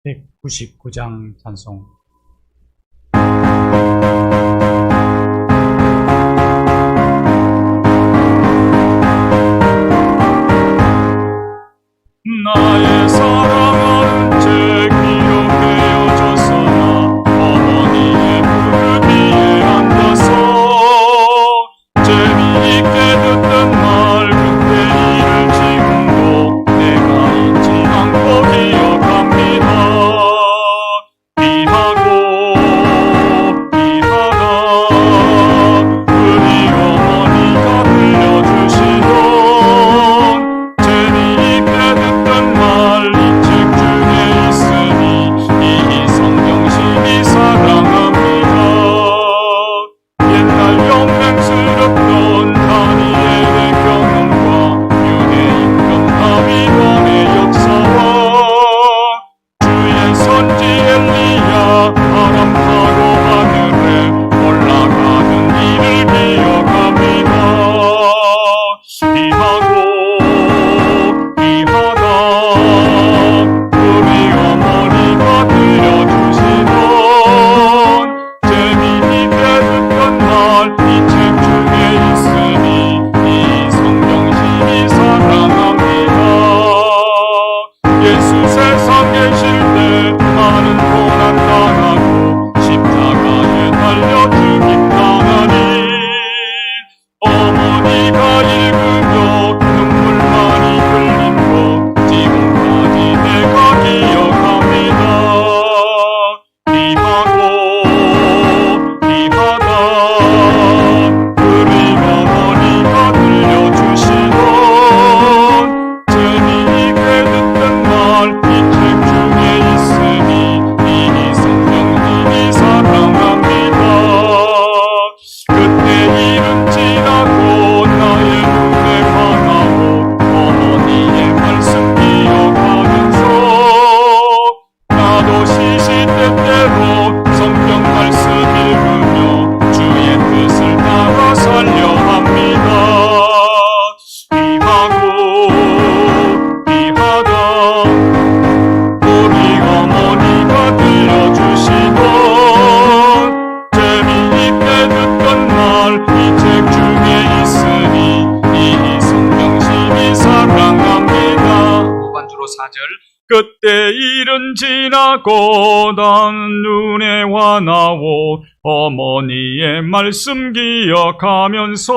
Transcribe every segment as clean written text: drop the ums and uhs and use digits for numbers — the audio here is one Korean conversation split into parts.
199장 찬송. 나의 사랑은 제 기억되어졌으나 어머니의 무릎 위에 앉아서 재미있게 듣던 말 그때 일을 지금도 내가 잊지 않고 기억합니다. 비하고 비하다 우리 어머니가 들려주시던 재미있게 듣던 말 이 책 중에 있으니 이 성경심이 사랑합니다. 옛날 영맹스럽던 다니엘의 경험과 유대인권 다윗 왕의 역사와 주의 선지 엘리야 바람 타고 하늘에 올라가는 일을 기억합니다. 비하고 비하다 우리 어머니가 들려주시던 재미있게 듣던 말 이 책 중에 있으니 이 성경심이 사랑합니다. 예수 세상 계실 때 많은 고난 당하고 십자가에 달려 죽임 당하니 어머니가 읽으며 눈물 많이 흘린 거 지금까지 내가 기억합니다. 비하고 비하다 우리 어머니가 들려주시던 재미있게 듣던 말 이 책 중에 있으니 이 성경님이 사랑합니다. 그때 일은 지나고 나의 눈에 환하고 어머니의 말씀 기억하면서 나도 시시때때로 성경 말씀 읽으며 주의 뜻을 따라 살려 합니다. 비하고 비하다 우리 어머니가 들려주시던 재미있게 듣던 말 이 책 중에 있으니 이 성경심이 사랑합니다. 후반주로 4절. 그때 일은 지나고 난 눈에 환하오 어머니의 말씀 기억하면서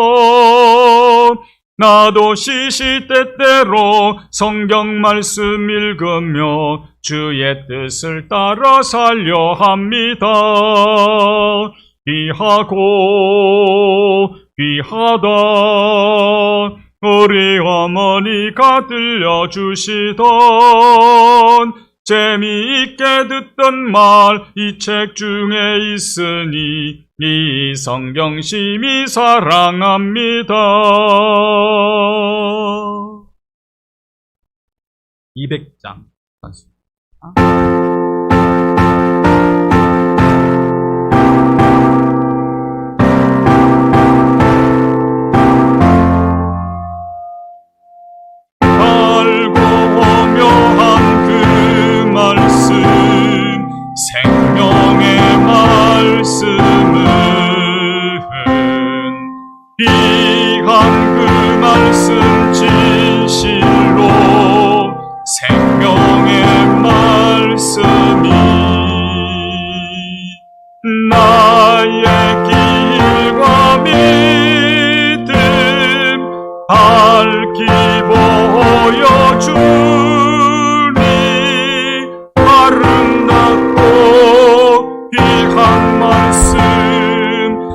나도 시시때때로 성경 말씀 읽으며 주의 뜻을 따라 살려 합니다. 비하고 비하다 우리 어머니가 들려주시던 재미있게 듣던 말 이 책 중에 있으니 이 성경심이 사랑합니다. 200장 생명의 말씀은 귀한 그 말씀 진실로 생명의 말씀이 나의 길과 믿음 밝히 보여주니 귀한 말씀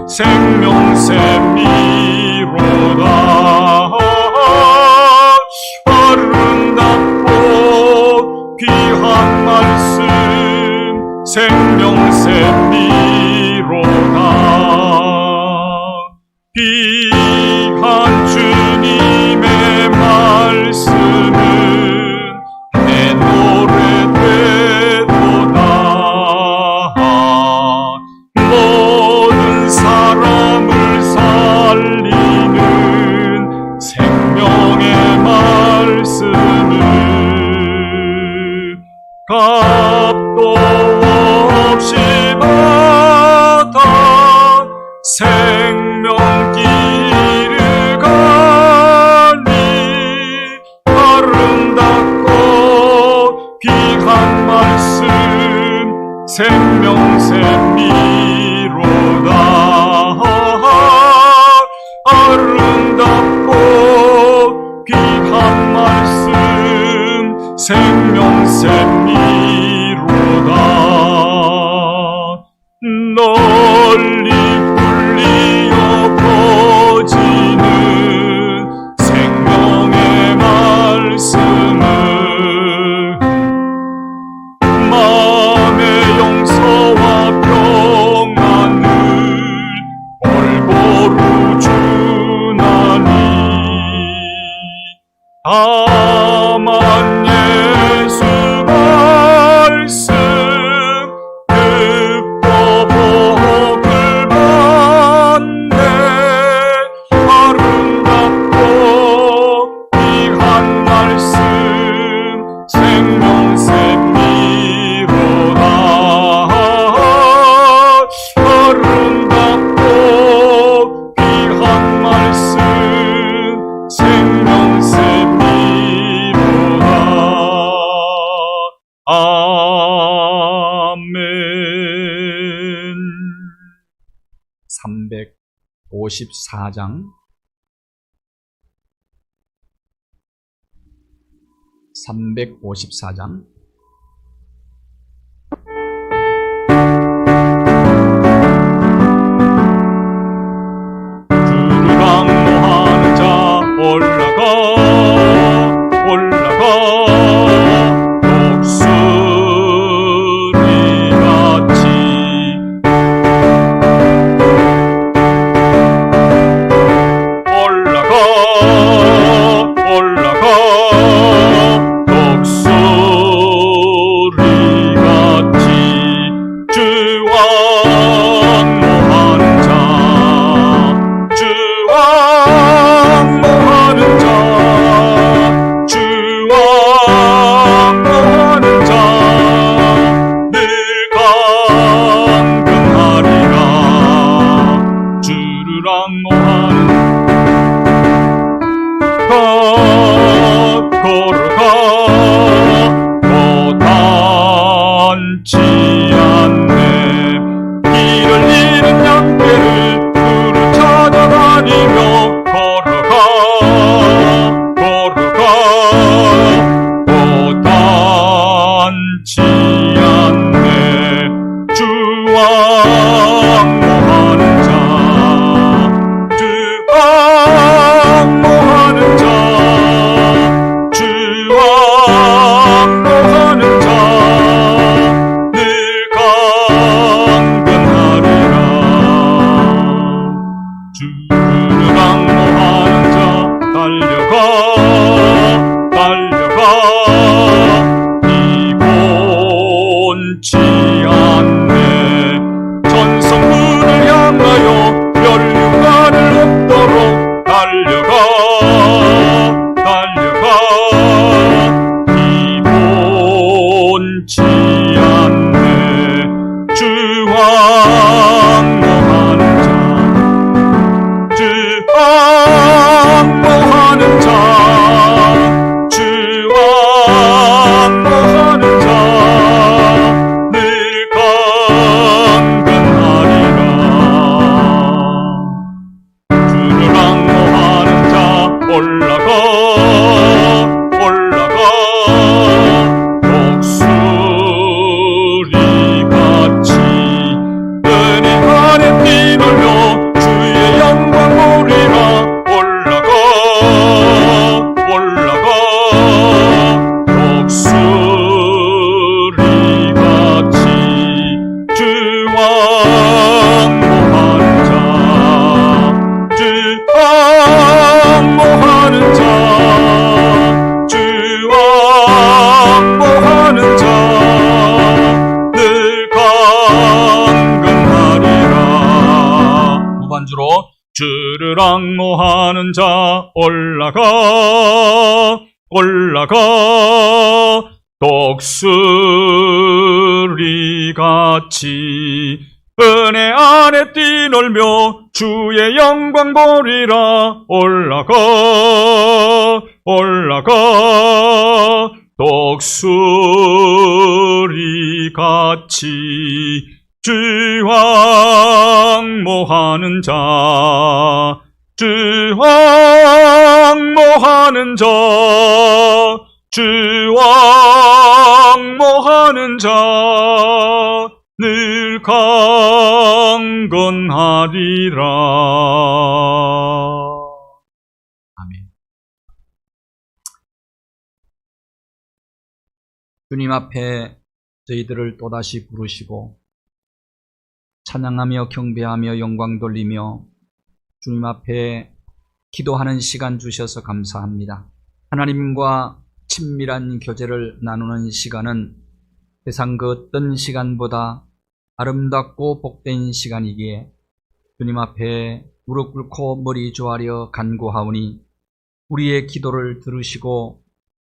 생명샘이로다. 아름답고 귀한 한 말씀 생명샘이로다. 귀한 주님의 말씀은 내 노래 되도다. 모든 사람을 살리는 생명의 말씀은 값도 없이 받아 생명길을 가니 아름답고 귀한 말씀 생명샘이로다. 아름답고 귀한 말씀 생명샘이로다. 널리 울리어 퍼지는 생명의 말씀은 마음의 용서와 평안을 골고루 주나니 다만 예수 말씀 그 복을 받네. 아름답고 귀한 말씀 생명샘이로다. 아름답고 귀한 말씀 생명샘이로다. 아멘. 354장 354장 주를 강모하는 자 올라가 독수리같이 올라가 독수리같이 주와 모하는 자 늘 강건하리라. 주를 악모하는 걸어가 고단치 않네. 길을 잃은 양떼를 두루 찾아다니며 걸어가 고단치 않네. 주와 악모하는 자 늘 강건하리라. 주를 악모하는 자 달려가 이곳 주를 앙모하는 자 올라가 올라가 독수리같이 은혜 안에 뛰놀며 주의 영광 보리라 올라가 올라가 독수리같이 주항모하는 자 주항모하는 자 주항모하는 자 늘 강건하리라. 아멘. 주님 앞에 저희들을 또다시 부르시고 찬양하며 경배하며 영광 돌리며 주님 앞에 기도하는 시간 주셔서 감사합니다. 하나님과 친밀한 교제를 나누는 시간은 세상 그 어떤 시간보다 아름답고 복된 시간이기에 주님 앞에 무릎 꿇고 머리 조아려 간구하오니 우리의 기도를 들으시고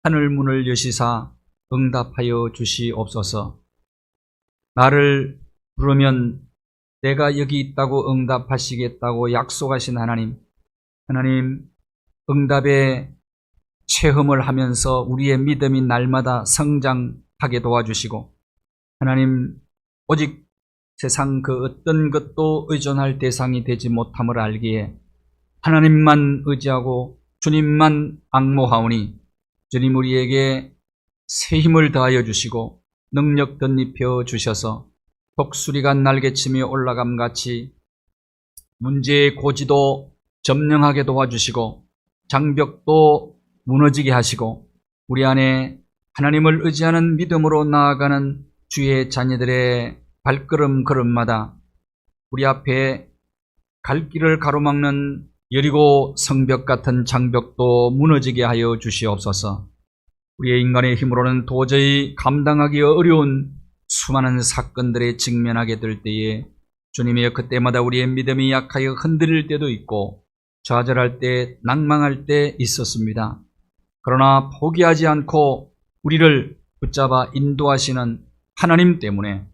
하늘 문을 여시사 응답하여 주시옵소서. 나를 부르면 내가 여기 있다고 응답하시겠다고 약속하신 하나님, 응답의 체험을 하면서 우리의 믿음이 날마다 성장하게 도와주시고, 하나님 오직 세상 그 어떤 것도 의존할 대상이 되지 못함을 알기에 하나님만 의지하고 주님만 앙모하오니 주님 우리에게 새 힘을 더하여 주시고 능력 덧입혀 주셔서 독수리가 날개치며 올라감같이 문제의 고지도 점령하게 도와주시고 장벽도 무너지게 하시고 우리 안에 하나님을 의지하는 믿음으로 나아가는 주의 자녀들의 발걸음 걸음마다 우리 앞에 갈 길을 가로막는 여리고 성벽 같은 장벽도 무너지게 하여 주시옵소서. 우리의 인간의 힘으로는 도저히 감당하기 어려운 수많은 사건들에 직면하게 될 때에 주님이여 그때마다 우리의 믿음이 약하여 흔들릴 때도 있고 좌절할 때 낭망할 때 있었습니다. 그러나 포기하지 않고 우리를 붙잡아 인도하시는 하나님 때문에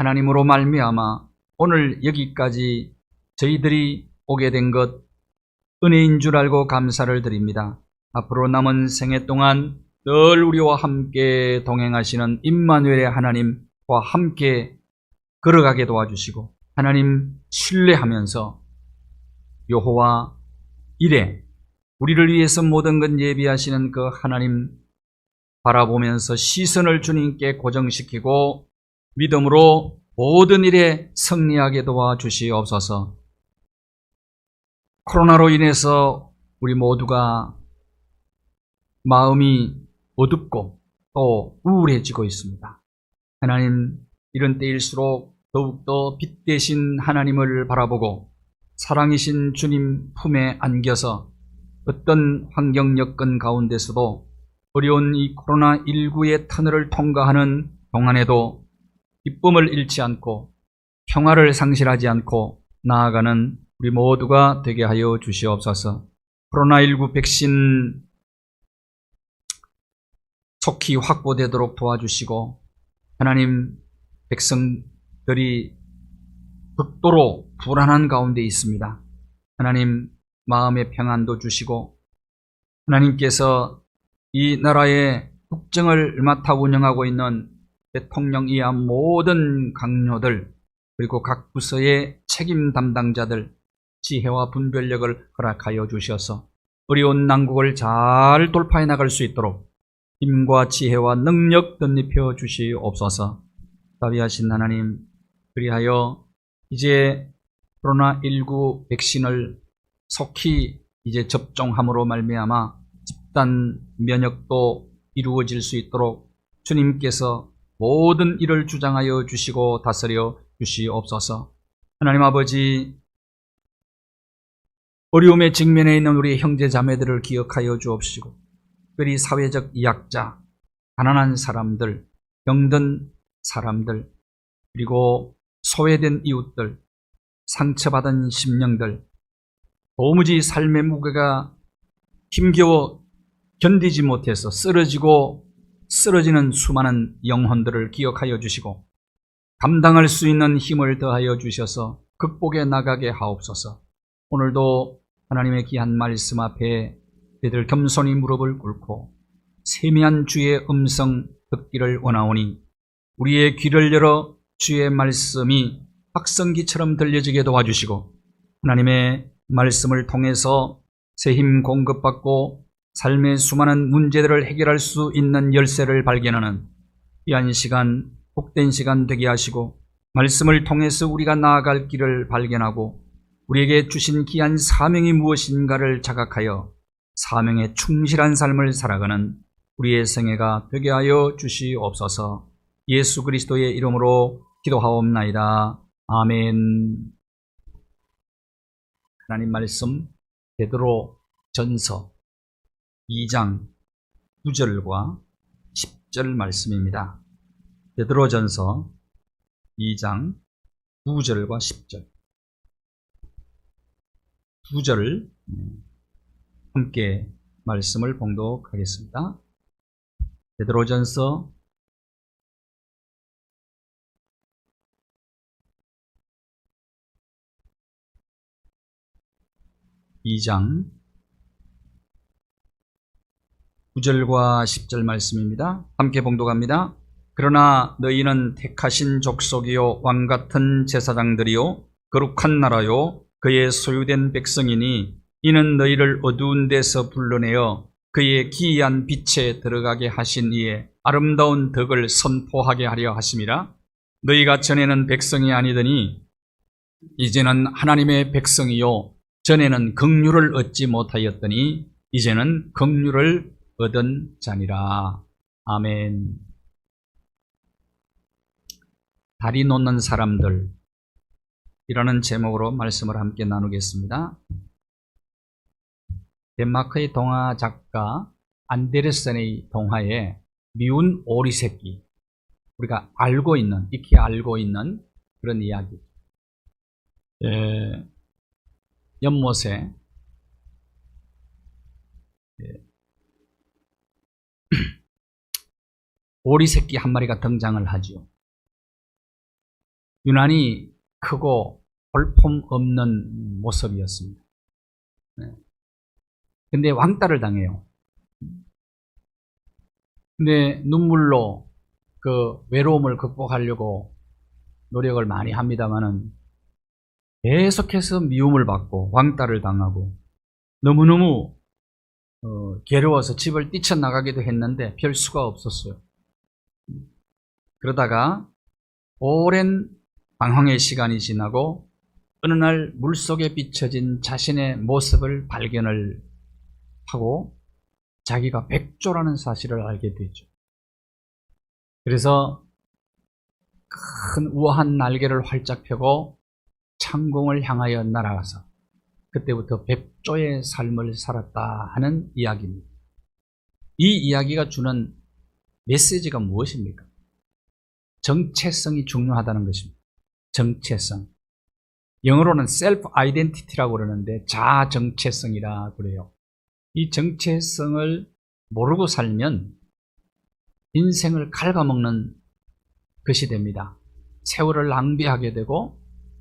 하나님으로 말미암아 오늘 여기까지 저희들이 오게 된 것 은혜인 줄 알고 감사를 드립니다. 앞으로 남은 생애 동안 늘 우리와 함께 동행하시는 임마누엘의 하나님과 함께 걸어가게 도와주시고 하나님 신뢰하면서 여호와 이레 우리를 위해서 모든 것 예비하시는 그 하나님 바라보면서 시선을 주님께 고정시키고 믿음으로 모든 일에 승리하게 도와주시옵소서. 코로나로 인해서 우리 모두가 마음이 어둡고 또 우울해지고 있습니다. 하나님, 이런 때일수록 더욱더 빛 대신 하나님을 바라보고 사랑이신 주님 품에 안겨서 어떤 환경 여건 가운데서도 어려운 이 코로나19의 터널을 통과하는 동안에도 기쁨을 잃지 않고 평화를 상실하지 않고 나아가는 우리 모두가 되게 하여 주시옵소서. 코로나19 백신 속히 확보되도록 도와주시고 하나님, 백성들이 극도로 불안한 가운데 있습니다. 하나님, 마음의 평안도 주시고 하나님께서 이 나라의 국정을 맡아 운영하고 있는 대통령 이하 모든 강요들 그리고 각 부서의 책임 담당자들 지혜와 분별력을 허락하여 주셔서 어려운 난국을 잘 돌파해 나갈 수 있도록 힘과 지혜와 능력 덧입혀 주시옵소서. 자비하신 하나님, 그리하여 이제 코로나19 백신을 속히 이제 접종함으로 말미암아 집단 면역도 이루어질 수 있도록 주님께서 모든 일을 주장하여 주시고 다스려 주시옵소서. 하나님 아버지, 어려움에 직면해 있는 우리 형제 자매들을 기억하여 주옵시고 특별히 사회적 약자, 가난한 사람들, 병든 사람들, 그리고 소외된 이웃들, 상처받은 심령들, 도무지 삶의 무게가 힘겨워 견디지 못해서 쓰러지는 수많은 영혼들을 기억하여 주시고 감당할 수 있는 힘을 더하여 주셔서 극복해 나가게 하옵소서. 오늘도 하나님의 귀한 말씀 앞에 저희들 겸손히 무릎을 꿇고 세미한 주의 음성 듣기를 원하오니 우리의 귀를 열어 주의 말씀이 확성기처럼 들려지게 도와주시고 하나님의 말씀을 통해서 새 힘 공급받고 삶의 수많은 문제들을 해결할 수 있는 열쇠를 발견하는 귀한 시간, 복된 시간 되게 하시고 말씀을 통해서 우리가 나아갈 길을 발견하고 우리에게 주신 귀한 사명이 무엇인가를 자각하여 사명에 충실한 삶을 살아가는 우리의 생애가 되게 하여 주시옵소서. 예수 그리스도의 이름으로 기도하옵나이다. 아멘. 하나님 말씀 베드로 전서 2장 9절과 10절 말씀입니다. 베드로 전서 2장 9절과 10절. 9절을 함께 말씀을 봉독하겠습니다. 베드로 전서 2장 9절과 10절 말씀입니다. 함께 봉독합니다. 그러나 너희는 택하신 족속이요 왕같은 제사장들이요 거룩한 나라요 그의 소유된 백성이니 이는 너희를 어두운 데서 불러내어 그의 기이한 빛에 들어가게 하신 이의 아름다운 덕을 선포하게 하려 하심이라. 너희가 전에는 백성이 아니더니 이제는 하나님의 백성이요 전에는 긍휼을 얻지 못하였더니 이제는 긍휼을 얻은 자니라. 아멘. 다리 놓는 사람들 이라는 제목으로 말씀을 함께 나누겠습니다. 덴마크의 동화 작가 안데르센의 동화에 미운 오리 새끼, 우리가 익히 알고 있는 그런 이야기. 연못에 오리 새끼 한 마리가 등장을 하죠. 유난히 크고 볼품없는 모습이었습니다. 근데 왕따를 당해요. 근데 눈물로 그 외로움을 극복하려고 노력을 많이 합니다만은 계속해서 미움을 받고 왕따를 당하고 너무너무 괴로워서 집을 뛰쳐나가기도 했는데 별 수가 없었어요. 그러다가 오랜 방황의 시간이 지나고 어느 날 물속에 비춰진 자신의 모습을 발견을 하고 자기가 백조라는 사실을 알게 되죠. 그래서 큰 우아한 날개를 활짝 펴고 창공을 향하여 날아가서 그때부터 백조의 삶을 살았다 하는 이야기입니다. 이 이야기가 주는 메시지가 무엇입니까? 정체성이 중요하다는 것입니다. 정체성. 영어로는 self identity라고 그러는데 자아 정체성이라 그래요. 이 정체성을 모르고 살면 인생을 갉아먹는 것이 됩니다. 세월을 낭비하게 되고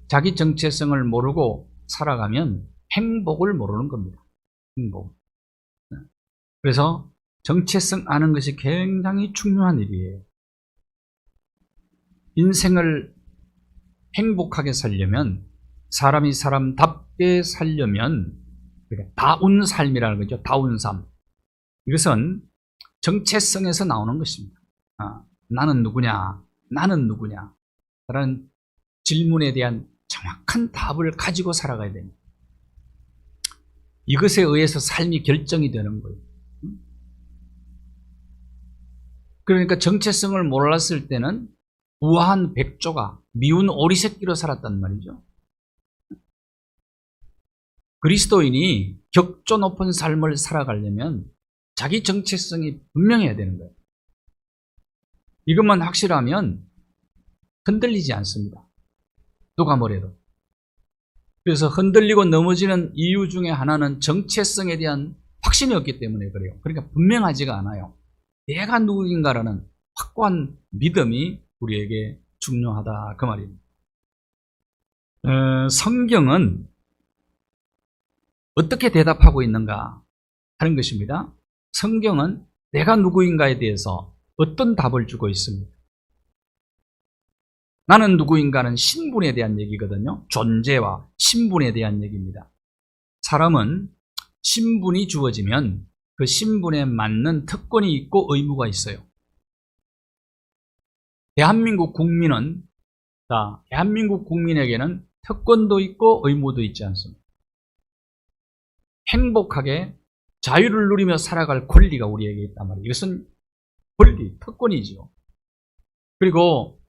자기 정체성을 모르고 살아가면 행복을 모르는 겁니다. 행복. 그래서 정체성 아는 것이 굉장히 중요한 일이에요. 인생을 행복하게 살려면 사람이 사람답게 살려면 다운 삶이라는 거죠. 다운 삶. 이것은 정체성에서 나오는 것입니다. 나는 누구냐? 나는 누구냐? 라는 질문에 대한 정확한 답을 가지고 살아가야 됩니다. 이것에 의해서 삶이 결정이 되는 거예요. 그러니까 정체성을 몰랐을 때는 우아한 백조가 미운 오리새끼로 살았단 말이죠. 그리스도인이 격조 높은 삶을 살아가려면 자기 정체성이 분명해야 되는 거예요. 이것만 확실하면 흔들리지 않습니다. 누가 뭐래도. 그래서 흔들리고 넘어지는 이유 중에 하나는 정체성에 대한 확신이 없기 때문에 그래요. 그러니까 분명하지가 않아요. 내가 누구인가라는 확고한 믿음이 우리에게 중요하다 그 말입니다. 성경은 어떻게 대답하고 있는가 하는 것입니다. 성경은 내가 누구인가에 대해서 어떤 답을 주고 있습니다. 나는 누구인가는 신분에 대한 얘기거든요. 존재와 신분에 대한 얘기입니다. 사람은 신분이 주어지면 그 신분에 맞는 특권이 있고 의무가 있어요. 대한민국 국민에게는 특권도 있고 의무도 있지 않습니다. 행복하게 자유를 누리며 살아갈 권리가 우리에게 있단 말이에요. 이것은 권리, 특권이지요. 그리고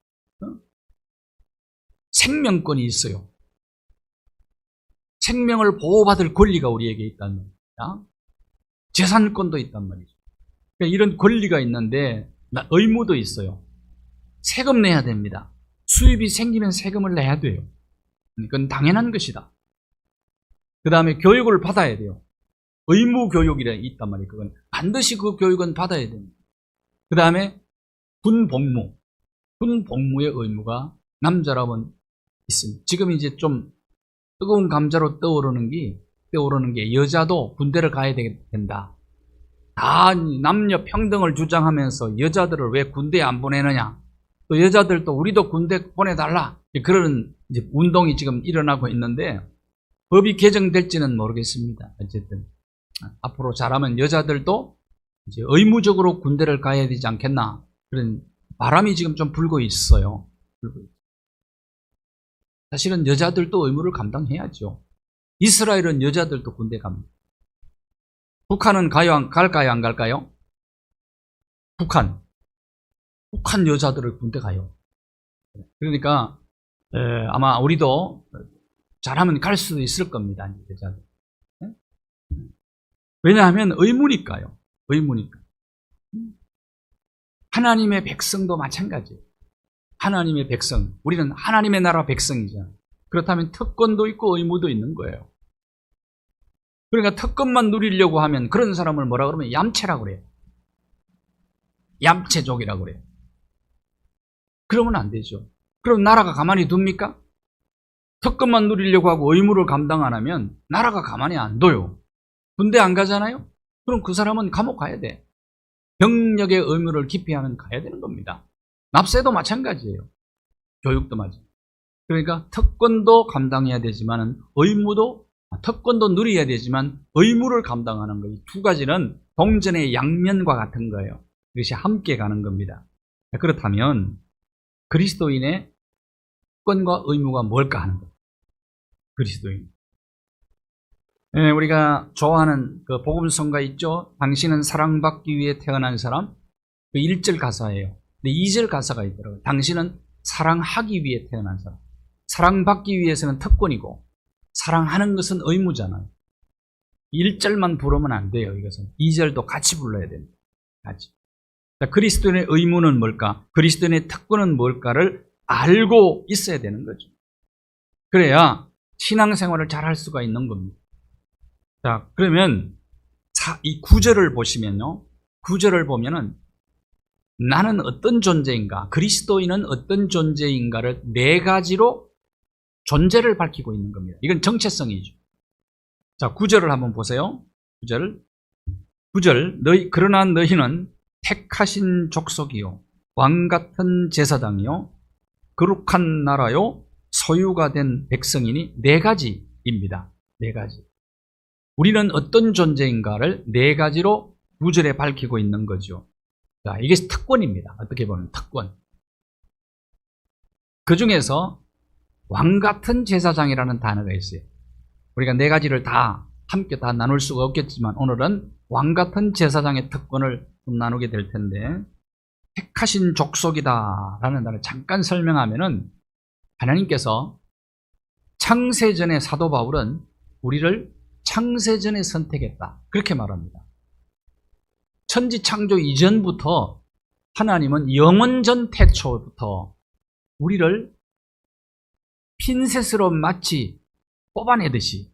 생명권이 있어요. 생명을 보호받을 권리가 우리에게 있단 말입니다. 재산권도 있단 말이죠. 그러니까 이런 권리가 있는데 의무도 있어요. 세금 내야 됩니다. 수입이 생기면 세금을 내야 돼요. 그건 당연한 것이다. 그 다음에 교육을 받아야 돼요. 의무 교육이라 있단 말이에요. 그건 반드시 그 교육은 받아야 됩니다. 그 다음에 군 복무의 의무가 남자라면 있습니다. 지금 이제 좀 뜨거운 감자로 떠오르는 게 여자도 군대를 가야 된다. 다 남녀 평등을 주장하면서 여자들을 왜 군대에 안 보내느냐. 또 여자들도 우리도 군대 보내달라. 그런 이제 운동이 지금 일어나고 있는데 법이 개정될지는 모르겠습니다. 어쨌든 앞으로 잘하면 여자들도 이제 의무적으로 군대를 가야 되지 않겠나. 그런 바람이 지금 좀 불고 있어요. 사실은 여자들도 의무를 감당해야죠. 이스라엘은 여자들도 군대 갑니다. 북한은 갈까요? 안 갈까요? 북한 여자들을 군대 가요. 그러니까 아마 우리도 잘하면 갈 수도 있을 겁니다. 여자들. 왜냐하면 의무니까요. 의무니까. 하나님의 백성도 마찬가지예요. 하나님의 백성. 우리는 하나님의 나라 백성이잖아요. 그렇다면 특권도 있고 의무도 있는 거예요. 그러니까 특권만 누리려고 하면 그런 사람을 뭐라 그러면 얌체라고 그래요. 얌체족이라고 그래요. 그러면 안 되죠. 그럼 나라가 가만히 둡니까? 특권만 누리려고 하고 의무를 감당 안 하면 나라가 가만히 안 둬요. 군대 안 가잖아요? 그럼 그 사람은 감옥 가야 돼. 병력의 의무를 기피하면 가야 되는 겁니다. 납세도 마찬가지예요. 교육도 마찬가지예요. 그러니까 특권도 감당해야 되지만 특권도 누려야 되지만 의무를 감당하는 거예요. 두 가지는 동전의 양면과 같은 거예요. 이것이 함께 가는 겁니다. 그렇다면 그리스도인의 특권과 의무가 뭘까 하는 거예요. 그리스도인. 우리가 좋아하는 그 복음성가 있죠? 당신은 사랑받기 위해 태어난 사람. 그 1절 가사예요. 근데 2절 가사가 있더라고요. 당신은 사랑하기 위해 태어난 사람. 사랑받기 위해서는 특권이고 사랑하는 것은 의무잖아요. 1절만 부르면 안 돼요. 이것은 2절도 같이 불러야 됩니다. 같이. 그리스도인의 의무는 뭘까? 그리스도인의 특권은 뭘까를 알고 있어야 되는 거죠. 그래야 신앙생활을 잘 할 수가 있는 겁니다. 자, 그러면 이 9절을 보시면요. 9절을 보면은 나는 어떤 존재인가? 그리스도인은 어떤 존재인가를 네 가지로 존재를 밝히고 있는 겁니다. 이건 정체성이죠. 자, 9절을 한번 보세요. 9절. 그러나 너희는 택하신 족속이요. 왕같은 제사장이요. 거룩한 나라요. 소유가 된 백성이니 네 가지입니다. 네 가지. 우리는 어떤 존재인가를 네 가지로 9절에 밝히고 있는 거죠. 자, 이게 특권입니다. 어떻게 보면 특권. 그 중에서 왕같은 제사장이라는 단어가 있어요. 우리가 네 가지를 함께 다 나눌 수가 없겠지만 오늘은 왕같은 제사장의 특권을 좀 나누게 될 텐데 택하신 족속이다라는 단어를 잠깐 설명하면은 하나님께서 창세전에 사도 바울은 우리를 창세전에 선택했다. 그렇게 말합니다. 천지 창조 이전부터 하나님은 영원전 태초부터 우리를 핀셋으로 마치 뽑아내듯이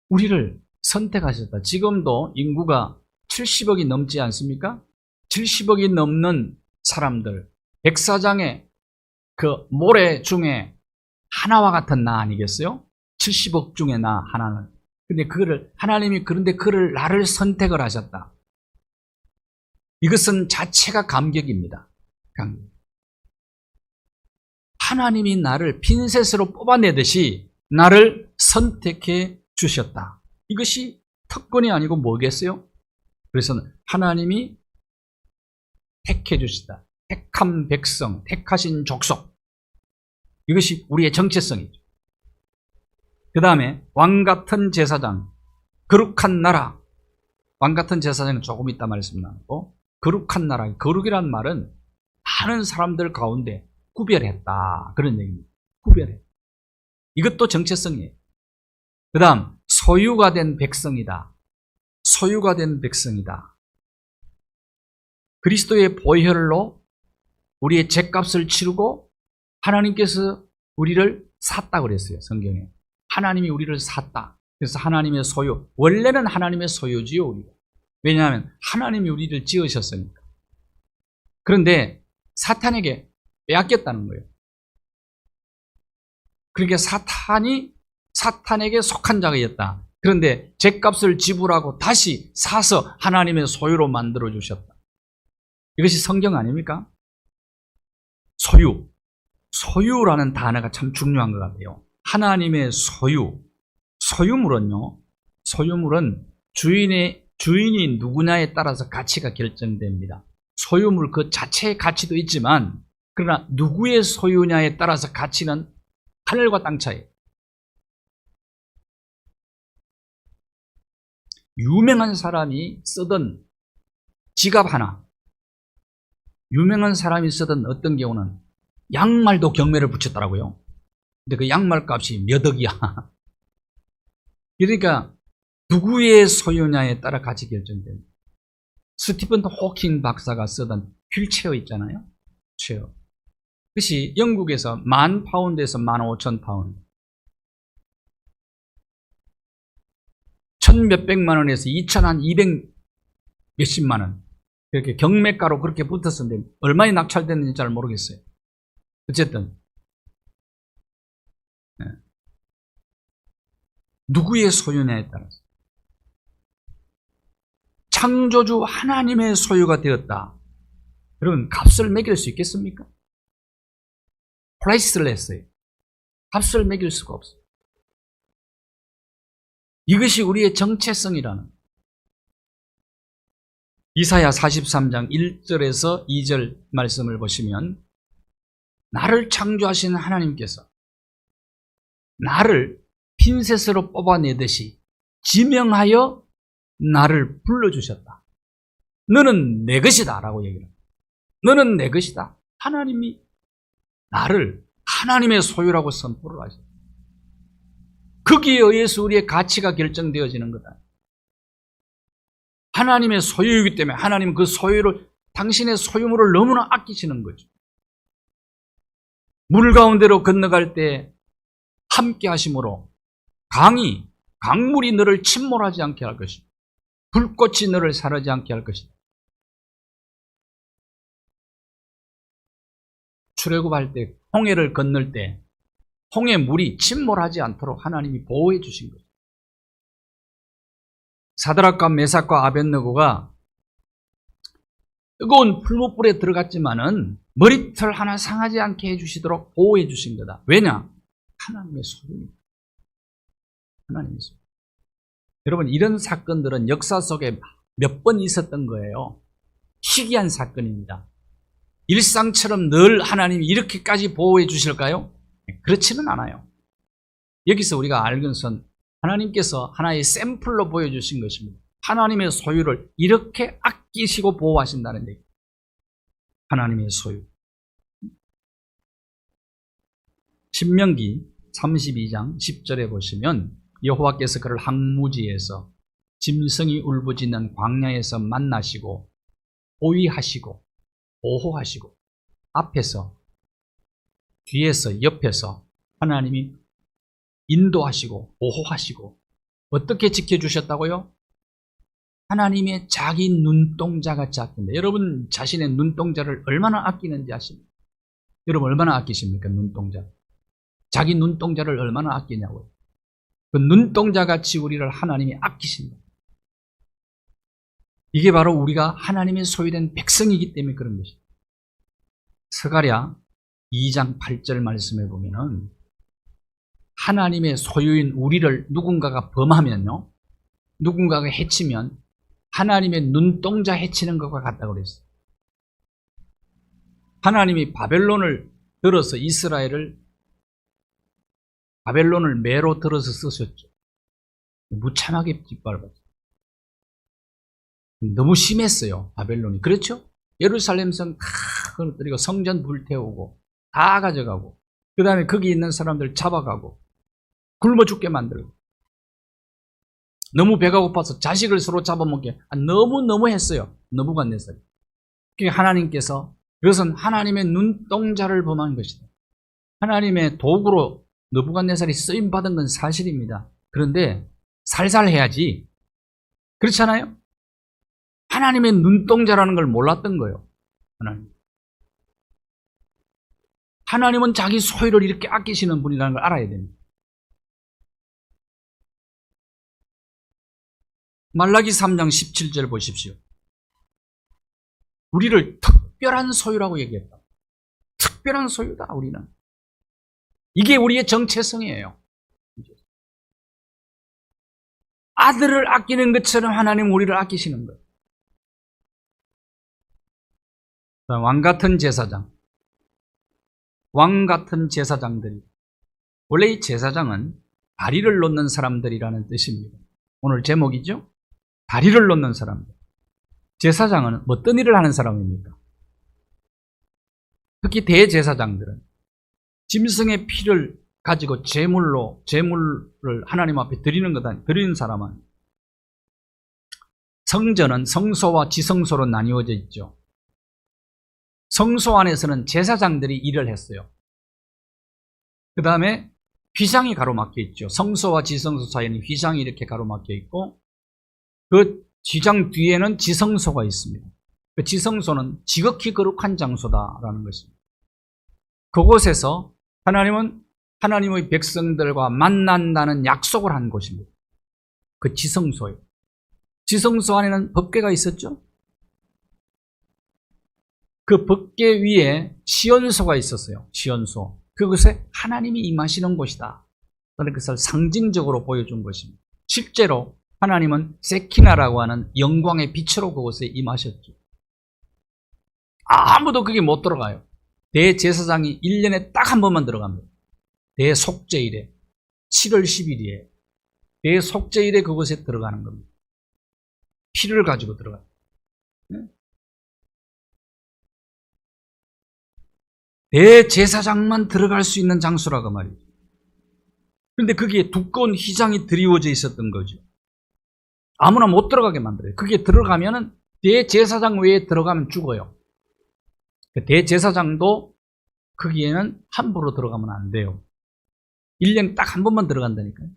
우리를 선택하셨다. 지금도 인구가 70억이 넘지 않습니까? 70억이 넘는 사람들, 백사장의 그 모래 중에 하나와 같은 나 아니겠어요? 70억 중에 나 하나는. 근데 하나님이 그런데 그를 나를 선택을 하셨다. 이것은 자체가 감격입니다. 감격. 하나님이 나를 핀셋으로 뽑아내듯이 나를 선택해 주셨다. 이것이 특권이 아니고 뭐겠어요? 그래서 하나님이 택해 주시다. 택한 백성, 택하신 족속. 이것이 우리의 정체성이죠. 그 다음에 왕같은 제사장, 거룩한 나라. 왕같은 제사장은 조금 이따 말씀 나누고, 거룩한 나라. 거룩이란 말은 많은 사람들 가운데 구별했다. 그런 얘기입니다. 구별해. 이것도 정체성이에요. 그 다음 소유가 된 백성이다. 소유가 된 백성이다. 그리스도의 보혈로 우리의 죗값을 치르고 하나님께서 우리를 샀다 그랬어요. 성경에. 하나님이 우리를 샀다. 그래서 하나님의 소유. 원래는 하나님의 소유지요. 우리가. 왜냐하면 하나님이 우리를 지으셨으니까. 그런데 사탄에게 빼앗겼다는 거예요. 그러니까 사탄에게 속한 자가였다. 그런데 죗값을 지불하고 다시 사서 하나님의 소유로 만들어 주셨다. 이것이 성경 아닙니까? 소유. 소유라는 단어가 참 중요한 것 같아요. 하나님의 소유. 소유물은요. 소유물은 주인이 누구냐에 따라서 가치가 결정됩니다. 소유물 그 자체의 가치도 있지만 그러나 누구의 소유냐에 따라서 가치는 하늘과 땅 차이. 유명한 사람이 쓰던 지갑 하나, 유명한 사람이 쓰던 어떤 경우는 양말도 경매를 붙였더라고요. 근데 그 양말 값이 몇 억이야. 그러니까 누구의 소유냐에 따라 가치 결정됩니다. 스티븐 호킹 박사가 쓰던 휠체어 있잖아요. 체어. 그것이 영국에서 10,000파운드에서 15,000파운드. 1,몇백만 원에서 2,200 몇십만 원. 그렇게 경매가로 그렇게 붙었었는데 얼마에 낙찰됐는지 잘 모르겠어요. 어쨌든 누구의 소유냐에 따라서 창조주 하나님의 소유가 되었다. 여러분 값을 매길 수 있겠습니까? 프라이스레스예요. 값을 매길 수가 없어요. 이것이 우리의 정체성이라는. 이사야 43장 1절에서 2절 말씀을 보시면 나를 창조하신 하나님께서 나를 핀셋으로 뽑아내듯이 지명하여 나를 불러주셨다. 너는 내 것이다 라고 얘기를 합니다. 너는 내 것이다. 하나님이 나를 하나님의 소유라고 선포를 하셨다. 거기에 의해서 우리의 가치가 결정되어지는 거다. 하나님의 소유이기 때문에 하나님은 그 소유를, 당신의 소유물을 너무나 아끼시는 거죠. 물 가운데로 건너갈 때 함께 하심으로 강물이 너를 침몰하지 않게 할 것이다. 불꽃이 너를 사르지 않게 할 것이다. 출애굽할 때 홍해를 건널 때 홍해 물이 침몰하지 않도록 하나님이 보호해 주신 거죠. 사드락과 메삭과 아벳느고가 뜨거운 풀무불에 들어갔지만은 머리털 하나 상하지 않게 해주시도록 보호해 주신 거다. 왜냐? 하나님의 소유입니다. 하나님의 소유. 여러분 이런 사건들은 역사 속에 몇 번 있었던 거예요. 희귀한 사건입니다. 일상처럼 늘 하나님이 이렇게까지 보호해 주실까요? 그렇지는 않아요. 여기서 우리가 알는 것은 하나님께서 하나의 샘플로 보여주신 것입니다. 하나님의 소유를 이렇게 아끼시고 보호하신다는 얘기. 하나님의 소유. 신명기 32장 10절에 보시면 여호와께서 그를 항무지에서 짐승이 울부짖는 광야에서 만나시고 보위하시고 보호하시고 앞에서 뒤에서 옆에서 하나님이 인도하시고 보호하시고 어떻게 지켜주셨다고요? 하나님의 자기 눈동자 같이 아낀다. 여러분 자신의 눈동자를 얼마나 아끼는지 아십니까? 여러분 얼마나 아끼십니까? 눈동자. 자기 눈동자를 얼마나 아끼냐고요. 그 눈동자 같이 우리를 하나님이 아끼신다. 이게 바로 우리가 하나님의 소유된 백성이기 때문에 그런 것입니다. 스가랴 2장 8절 말씀에 보면은 하나님의 소유인 우리를 누군가가 범하면요, 누군가가 해치면 하나님의 눈동자 해치는 것과 같다고 그랬어요. 하나님이 바벨론을 들어서 바벨론을 매로 들어서 쓰셨죠. 무참하게 뒷밟았어요. 너무 심했어요, 바벨론이. 그렇죠? 예루살렘 성 다 끊어뜨리고 성전 불태우고 다 가져가고 그 다음에 거기 있는 사람들 잡아가고 굶어 죽게 만들고 너무 배가 고파서 자식을 서로 잡아먹게 너무 했어요. 느부갓네살. 하나님께서 그것은 하나님의 눈동자를 범한 것이다. 하나님의 도구로 느부갓네살이 쓰임받은 건 사실입니다. 그런데 살살 해야지. 그렇잖아요? 하나님의 눈동자라는 걸 몰랐던 거예요. 하나님은 자기 소유를 이렇게 아끼시는 분이라는 걸 알아야 됩니다. 말라기 3장 17절 보십시오. 우리를 특별한 소유라고 얘기했다. 특별한 소유다, 우리는. 이게 우리의 정체성이에요. 아들을 아끼는 것처럼 하나님 우리를 아끼시는 거예요. 왕같은 제사장. 왕같은 제사장들이. 원래 이 제사장은 다리를 놓는 사람들이라는 뜻입니다. 오늘 제목이죠? 다리를 놓는 사람들. 제사장은 어떤 일을 하는 사람입니까? 특히 대제사장들은 짐승의 피를 가지고 제물을 하나님 앞에 드리는 사람은 성전은 성소와 지성소로 나뉘어져 있죠. 성소 안에서는 제사장들이 일을 했어요. 그 다음에 휘장이 가로막혀 있죠. 성소와 지성소 사이에는 휘장이 이렇게 가로막혀 있고 그 휘장 뒤에는 지성소가 있습니다. 그 지성소는 지극히 거룩한 장소다라는 것입니다. 그곳에서 하나님은 하나님의 백성들과 만난다는 약속을 한 곳입니다. 그 지성소에. 지성소 안에는 법궤가 있었죠. 그 법궤 위에 시온소가 있었어요. 시온소. 그곳에 하나님이 임하시는 곳이다. 그것을 상징적으로 보여준 것입니다. 실제로 하나님은 세키나라고 하는 영광의 빛으로 그곳에 임하셨죠. 아무도 거기 못 들어가요. 대제사장이 1년에 딱 한 번만 들어갑니다. 대속죄일에 7월 10일에 대속죄일에 그곳에 들어가는 겁니다. 피를 가지고 들어가요. 대제사장만 들어갈 수 있는 장소라고 말이죠. 그런데 거기에 두꺼운 휘장이 드리워져 있었던 거죠. 아무나 못 들어가게 만들어요. 거기에 들어가면은 대제사장 외에 들어가면 죽어요. 대제사장도 거기에는 함부로 들어가면 안 돼요. 1년에 딱 한 번만 들어간다니까요.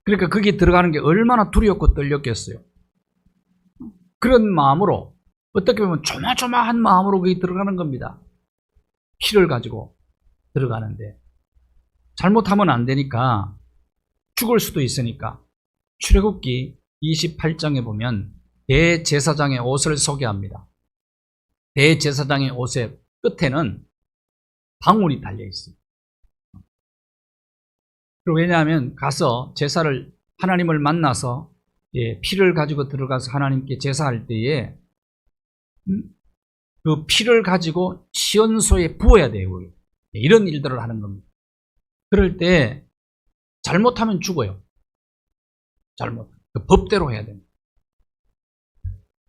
그러니까 거기에 들어가는 게 얼마나 두렵고 떨렸겠어요. 그런 마음으로 어떻게 보면 조마조마한 마음으로 거기 들어가는 겁니다. 피를 가지고 들어가는데 잘못하면 안 되니까 죽을 수도 있으니까 출애굽기 28장에 보면 대제사장의 옷을 소개합니다. 대제사장의 옷의 끝에는 방울이 달려 있어요. 왜냐하면 가서 제사를 하나님을 만나서 피를 가지고 들어가서 하나님께 제사할 때에 그 피를 가지고 시온소에 부어야 돼요. 이런 일들을 하는 겁니다. 그럴 때 잘못하면 죽어요. 그 법대로 해야 됩니다.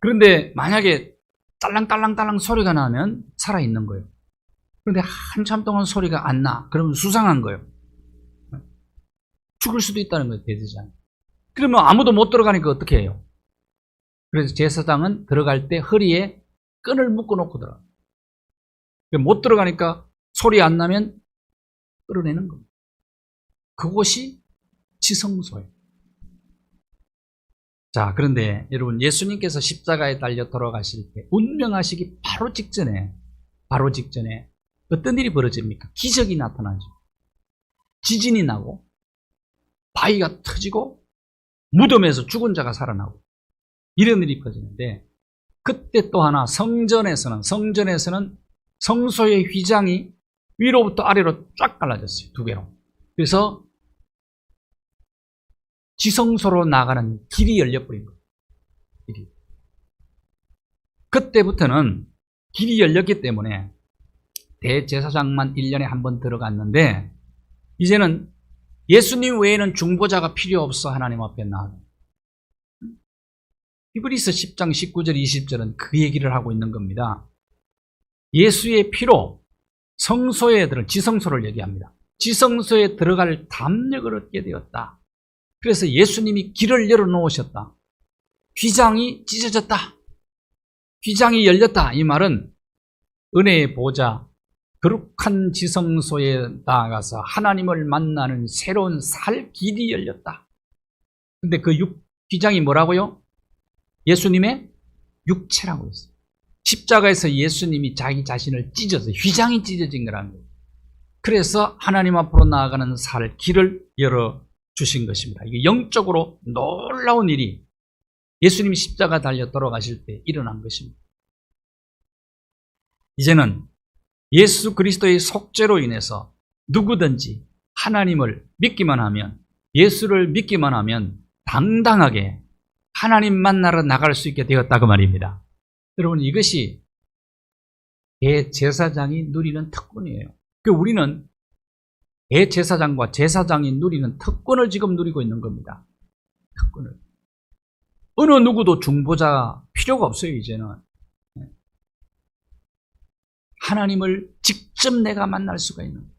그런데 만약에 딸랑딸랑딸랑 소리가 나면 살아있는 거예요. 그런데 한참 동안 소리가 안 나. 그러면 수상한 거예요. 죽을 수도 있다는 거예요. 대제사장. 그러면 아무도 못 들어가니까 어떻게 해요? 그래서 제사장은 들어갈 때 허리에 끈을 묶어놓고 들어가요. 못 들어가니까 소리 안 나면 끌어내는 겁니다. 그곳이 지성소예요. 자, 그런데 여러분, 예수님께서 십자가에 달려 돌아가실 때 운명하시기 바로 직전에 어떤 일이 벌어집니까? 기적이 나타나죠. 지진이 나고 바위가 터지고 무덤에서 죽은 자가 살아나고 이런 일이 벌어지는데, 그때 또 하나 성전에서는 성소의 휘장이 위로부터 아래로 쫙 갈라졌어요. 두 개로. 그래서 지성소로 나가는 길이 열려버린 거예요. 길이. 그때부터는 길이 열렸기 때문에 대제사장만 1년에 한 번 들어갔는데, 이제는 예수님 외에는 중보자가 필요 없어 하나님 앞에 나아가. 히브리서 10장 19절 20절은 그 얘기를 하고 있는 겁니다. 예수의 피로 성소에 지성소를 얘기합니다. 지성소에 들어갈 담력을 얻게 되었다. 그래서 예수님이 길을 열어놓으셨다. 휘장이 찢어졌다. 휘장이 열렸다. 이 말은 은혜의 보좌, 거룩한 지성소에 나아가서 하나님을 만나는 새로운 살 길이 열렸다. 근데 그 휘장이 뭐라고요? 예수님의 육체라고 했어요. 십자가에서 예수님이 자기 자신을 찢어서 휘장이 찢어진 거라는 거예요. 그래서 하나님 앞으로 나아가는 살 길을 열어주신 것입니다. 이게 영적으로 놀라운 일이 예수님이 십자가 달려 돌아가실 때 일어난 것입니다. 이제는 예수 그리스도의 속죄로 인해서 누구든지 하나님을 믿기만 하면, 예수를 믿기만 하면 당당하게 하나님 만나러 나갈 수 있게 되었다 그 말입니다. 여러분, 이것이 대제사장이 누리는 특권이에요. 우리는 대제사장과 제사장이 누리는 특권을 지금 누리고 있는 겁니다. 특권을. 어느 누구도 중보자 필요가 없어요. 이제는 하나님을 직접 내가 만날 수가 있는 거예요.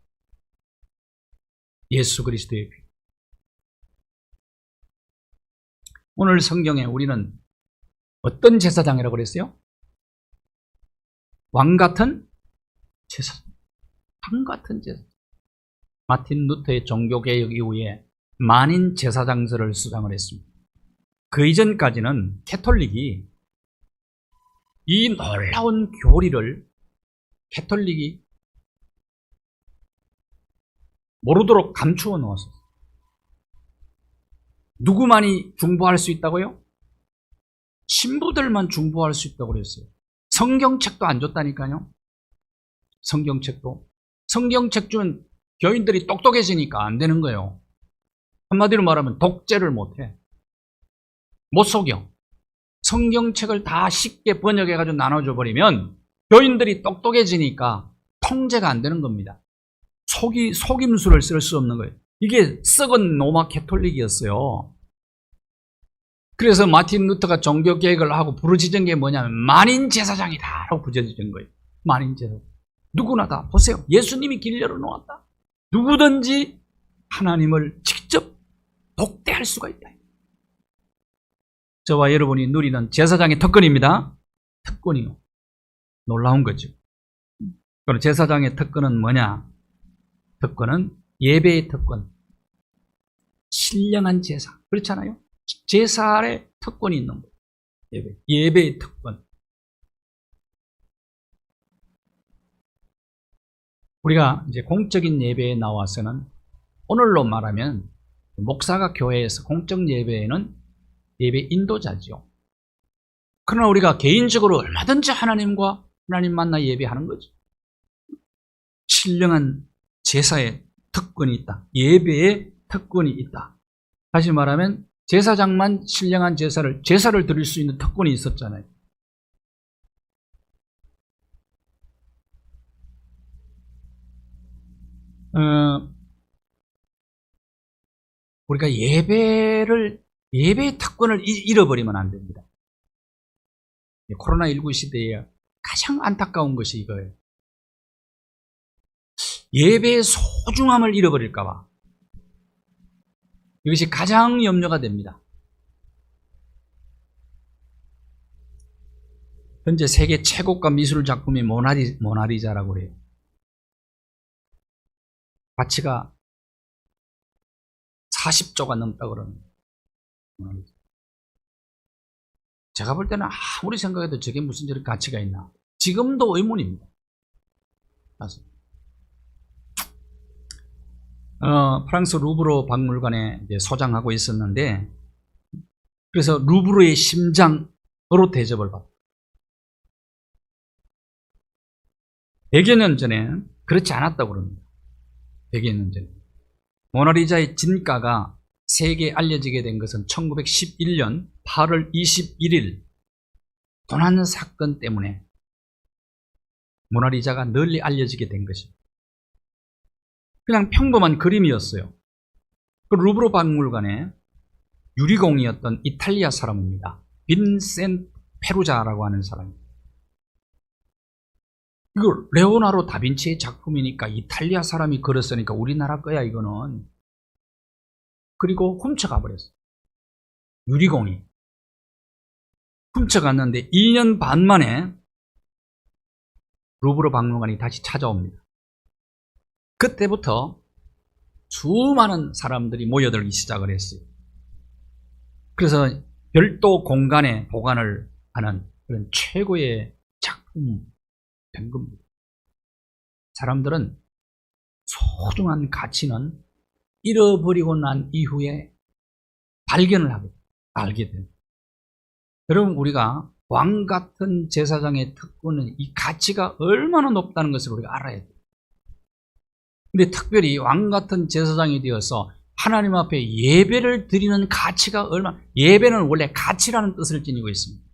예수 그리스도의 피. 오늘 성경에 우리는 어떤 제사장이라고 그랬어요? 왕 같은 제사장. 왕 같은 제사장. 마틴 루터의 종교개혁 이후에 만인 제사장설을 수장을 했습니다. 그 이전까지는 캐톨릭이 이 놀라운 교리를 모르도록 감추어 놓았어요. 누구만이 중보할 수 있다고요? 신부들만 중보할 수 있다고 그랬어요. 성경책도 안 줬다니까요. 성경책 준 교인들이 똑똑해지니까 안 되는 거예요. 한마디로 말하면 독재를 못해. 못 속여. 성경책을 다 쉽게 번역해가지고 나눠줘 버리면 교인들이 똑똑해지니까 통제가 안 되는 겁니다. 속임수를 쓸 수 없는 거예요. 이게 썩은 로마 캐톨릭이었어요. 그래서 마틴 루터가 종교개혁을 하고 부르짖은 게 뭐냐면 만인 제사장이다 라고 부르짖은 거예요. 만인 제사장. 누구나 다 보세요. 예수님이 길 열어놓았다. 누구든지 하나님을 직접 독대할 수가 있다. 저와 여러분이 누리는 제사장의 특권입니다. 특권이요. 놀라운 거죠. 그럼 제사장의 특권은 뭐냐? 특권은 예배의 특권. 신령한 제사. 그렇잖아요? 제사의 특권이 있는 거예요. 예배의 특권. 우리가 이제 공적인 예배에 나와서는, 오늘로 말하면 목사가 교회에서 공적 예배에는 예배 인도자죠. 그러나 우리가 개인적으로 얼마든지 하나님과 하나님 만나 예배하는 거죠. 신령한 제사의 특권이 있다. 예배의 특권이 있다. 다시 말하면 제사장만 신령한 제사를 드릴 수 있는 특권이 있었잖아요. 우리가 예배의 특권을 잃어버리면 안 됩니다. 코로나19 시대에 가장 안타까운 것이 이거예요. 예배의 소중함을 잃어버릴까봐. 이것이 가장 염려가 됩니다. 현재 세계 최고가 미술 작품이 모나리자라고 해요. 가치가 40조가 넘다 그러는 거예요. 제가 볼 때는 아무리 생각해도 저게 무슨 저런 가치가 있나. 지금도 의문입니다. 맞습니다. 프랑스 루브르 박물관에 이제 소장하고 있었는데, 그래서 루브르의 심장으로 대접을 받았어요. 100여 년 전에 그렇지 않았다고 그럽니다. 100여 년 전에. 모나리자의 진가가 세계에 알려지게 된 것은 1911년 8월 21일 도난 사건 때문에 모나리자가 널리 알려지게 된 것입니다. 그냥 평범한 그림이었어요. 그 루브르 박물관에 유리공이었던 이탈리아 사람입니다. 빈센트 페루자라고 하는 사람입니다. 이거 레오나르도 다빈치의 작품이니까 이탈리아 사람이 그렸으니까 우리나라 거야 이거는. 그리고 훔쳐가 버렸어요. 유리공이. 훔쳐갔는데 2년 반 만에 루브르 박물관이 다시 찾아옵니다. 그때부터 수많은 사람들이 모여들기 시작을 했어요. 그래서 별도 공간에 보관을 하는 그런 최고의 작품이 된 겁니다. 사람들은 소중한 가치는 잃어버리고 난 이후에 발견을 하고 알게 돼요. 여러분, 우리가 왕 같은 제사장의 특권은 이 가치가 얼마나 높다는 것을 우리가 알아야 돼요. 근데 특별히 왕 같은 제사장이 되어서 하나님 앞에 예배를 드리는 가치가 얼마나, 예배는 원래 가치라는 뜻을 지니고 있습니다.